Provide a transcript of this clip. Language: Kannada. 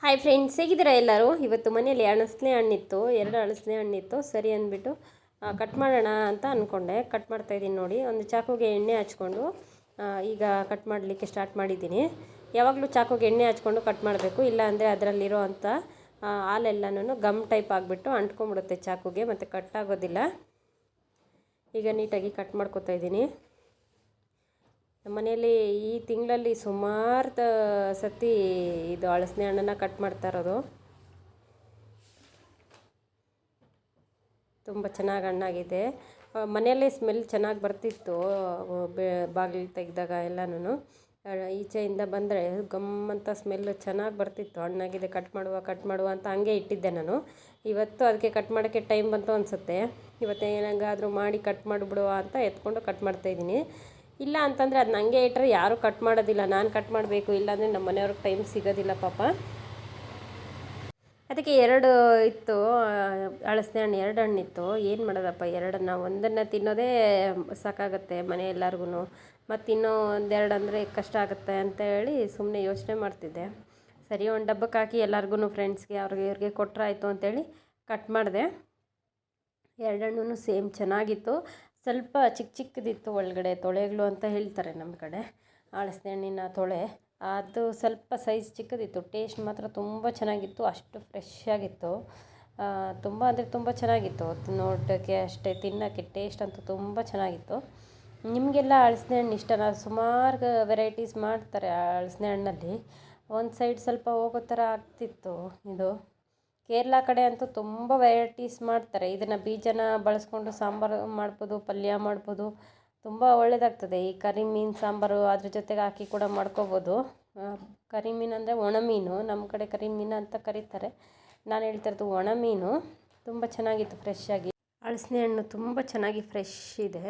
ಹಾಯ್ ಫ್ರೆಂಡ್ಸ್, ಹೇಗಿದ್ದೀರಾ ಎಲ್ಲರೂ? ಇವತ್ತು ಮನೆಯಲ್ಲಿ ಅಳಸನೆ ಹಣ್ಣಿತ್ತು, 2 ಅಳಸನೆ ಹಣ್ಣಿತ್ತು. ಸರಿ ಅಂದ್ಬಿಟ್ಟು ಕಟ್ ಮಾಡೋಣ ಅಂತ ಅಂದ್ಕೊಂಡೆ. ಕಟ್ ಮಾಡ್ತಾಯಿದ್ದೀನಿ ನೋಡಿ. ಒಂದು ಚಾಕುಗೆ ಎಣ್ಣೆ ಹಚ್ಕೊಂಡು ಈಗ ಕಟ್ ಮಾಡಲಿಕ್ಕೆ ಸ್ಟಾರ್ಟ್ ಮಾಡಿದ್ದೀನಿ. ಯಾವಾಗಲೂ ಚಾಕುಗೆ ಎಣ್ಣೆ ಹಚ್ಕೊಂಡು ಕಟ್ ಮಾಡಬೇಕು, ಇಲ್ಲ ಅಂದರೆ ಅದರಲ್ಲಿರೋ ಅಂಥ ಹಾಲೆಲ್ಲನೂ ಗಮ್ ಟೈಪ್ ಆಗಿಬಿಟ್ಟು ಅಂಟ್ಕೊಂಡ್ಬಿಡುತ್ತೆ ಚಾಕುಗೆ, ಮತ್ತು ಕಟ್ ಆಗೋದಿಲ್ಲ. ಈಗ ನೀಟಾಗಿ ಕಟ್ ಮಾಡ್ಕೊತಾ ಇದ್ದೀನಿ. ನಮ್ಮ ಮನೆಯಲ್ಲಿ ಈ ತಿಂಗಳಲ್ಲಿ ಸುಮಾರು ಸತಿ ಇದು ಹಳಸನೆ ಹಣ್ಣನ್ನು ಕಟ್ ಮಾಡ್ತಾ ಇರೋದು. ತುಂಬ ಚೆನ್ನಾಗಿ ಹಣ್ಣಾಗಿದೆ. ಮನೆಯಲ್ಲೇ ಸ್ಮೆಲ್ ಚೆನ್ನಾಗಿ ಬರ್ತಿತ್ತು. ಬಾಗಿಲು ತೆಗೆದಾಗ ಎಲ್ಲನೂ ಈಚೆಯಿಂದ ಬಂದರೆ ಗಮ್ಮಂತ ಸ್ಮೆಲ್ ಚೆನ್ನಾಗಿ ಬರ್ತಿತ್ತು. ಹಣ್ಣಾಗಿದೆ, ಕಟ್ ಮಾಡುವ ಅಂತ ಹಂಗೆ ಇಟ್ಟಿದ್ದೆ ನಾನು. ಇವತ್ತು ಅದಕ್ಕೆ ಕಟ್ ಮಾಡೋಕ್ಕೆ ಟೈಮ್ ಬಂತು ಅನಿಸುತ್ತೆ. ಇವತ್ತು ಏನಾಗಾದರೂ ಮಾಡಿ ಕಟ್ ಮಾಡಿಬಿಡುವ ಅಂತ ಎತ್ಕೊಂಡು ಕಟ್ ಮಾಡ್ತಾಯಿದ್ದೀನಿ. ಇಲ್ಲ ಅಂತಂದರೆ ಅದು ನನಗೆ ಇಟ್ಟರೆ ಯಾರೂ ಕಟ್ ಮಾಡೋದಿಲ್ಲ, ನಾನು ಕಟ್ ಮಾಡಬೇಕು. ಇಲ್ಲಾಂದರೆ ನಮ್ಮ ಮನೆಯವ್ರಿಗೆ ಟೈಮ್ ಸಿಗೋದಿಲ್ಲ ಪಾಪ. ಅದಕ್ಕೆ 2 ಇತ್ತು ಹಳಸನೆ ಹಣ್ಣು, 2 ಹಣ್ಣಿತ್ತು. ಏನು ಮಾಡೋದಪ್ಪ, 2ನ್ನ ಒಂದನ್ನು ತಿನ್ನೋದೇ ಸಾಕಾಗುತ್ತೆ ಮನೆ ಎಲ್ಲರಿಗೂ. ಮತ್ತು ಇನ್ನೂ 1-2 ಅಂದರೆ ಕಷ್ಟ ಆಗುತ್ತೆ ಅಂತ ಹೇಳಿ ಸುಮ್ಮನೆ ಯೋಚನೆ ಮಾಡ್ತಿದ್ದೆ. ಸರಿ, ಒಂದು ಡಬ್ಬಕ್ಕೆ ಹಾಕಿ ಎಲ್ಲರಿಗೂ, ಫ್ರೆಂಡ್ಸ್ಗೆ ಅವ್ರಿಗೆ ಇವ್ರಿಗೆ ಕೊಟ್ಟರಾಯ್ತು ಅಂತೇಳಿ ಕಟ್ ಮಾಡಿದೆ. 2 ಹಣ್ಣು ಸೇಮ್ ಚೆನ್ನಾಗಿತ್ತು. ಸ್ವಲ್ಪ ಚಿಕ್ಕದಿತ್ತು ಒಳಗಡೆ, ತೊಳೆಗಳು ಅಂತ ಹೇಳ್ತಾರೆ ನಮ್ಮ ಕಡೆ. ಹಳಸನೆ ಹಣ್ಣಿನ ತೊಳೆ ಅದು ಸ್ವಲ್ಪ ಸೈಜ್ ಚಿಕ್ಕದಿತ್ತು. ಟೇಸ್ಟ್ ಮಾತ್ರ ತುಂಬ ಚೆನ್ನಾಗಿತ್ತು, ಅಷ್ಟು ಫ್ರೆಶ್ ಆಗಿತ್ತು. ತುಂಬ ಅಂದರೆ ತುಂಬ ಚೆನ್ನಾಗಿತ್ತು. ನೋಡೋಕ್ಕೆ ಅಷ್ಟೇ, ತಿನ್ನೋಕ್ಕೆ ಟೇಸ್ಟ್ ಅಂತೂ ತುಂಬ ಚೆನ್ನಾಗಿತ್ತು. ನಿಮಗೆಲ್ಲ ಹಳಸನೆ ಹಣ್ಣು ಇಷ್ಟನಾ? ಸುಮಾರು ವೆರೈಟೀಸ್ ಮಾಡ್ತಾರೆ ಹಳಸನೆ ಹಣ್ಣಲ್ಲಿ. ಒಂದು ಸೈಡ್ ಸ್ವಲ್ಪ ಹೋಗೋ ಥರ ಆಗ್ತಿತ್ತು. ಇದು ಕೇರಳ ಕಡೆ ಅಂತೂ ತುಂಬ ವೆರೈಟೀಸ್ ಮಾಡ್ತಾರೆ. ಇದನ್ನು ಬೀಜನ ಬಳಸ್ಕೊಂಡು ಸಾಂಬಾರು ಮಾಡ್ಬೋದು, ಪಲ್ಯ ಮಾಡ್ಬೋದು, ತುಂಬ ಒಳ್ಳೆಯದಾಗ್ತದೆ. ಈ ಕರಿ ಮೀನು ಸಾಂಬಾರು ಅದ್ರ ಜೊತೆಗೆ ಹಾಕಿ ಕೂಡ ಮಾಡ್ಕೋಬೋದು. ಕರಿ ಮೀನು ಅಂದರೆ ಒಣ ಮೀನು, ನಮ್ಮ ಕಡೆ ಕರಿ ಮೀನು ಅಂತ ಕರೀತಾರೆ. ನಾನು ಹೇಳ್ತಿರೋದು ಒಣ ಮೀನು. ತುಂಬ ಚೆನ್ನಾಗಿತ್ತು ಫ್ರೆಶ್ ಆಗಿ. ಹಳಸನೆ ಹಣ್ಣು ತುಂಬ ಚೆನ್ನಾಗಿ ಫ್ರೆಶ್ ಇದೆ.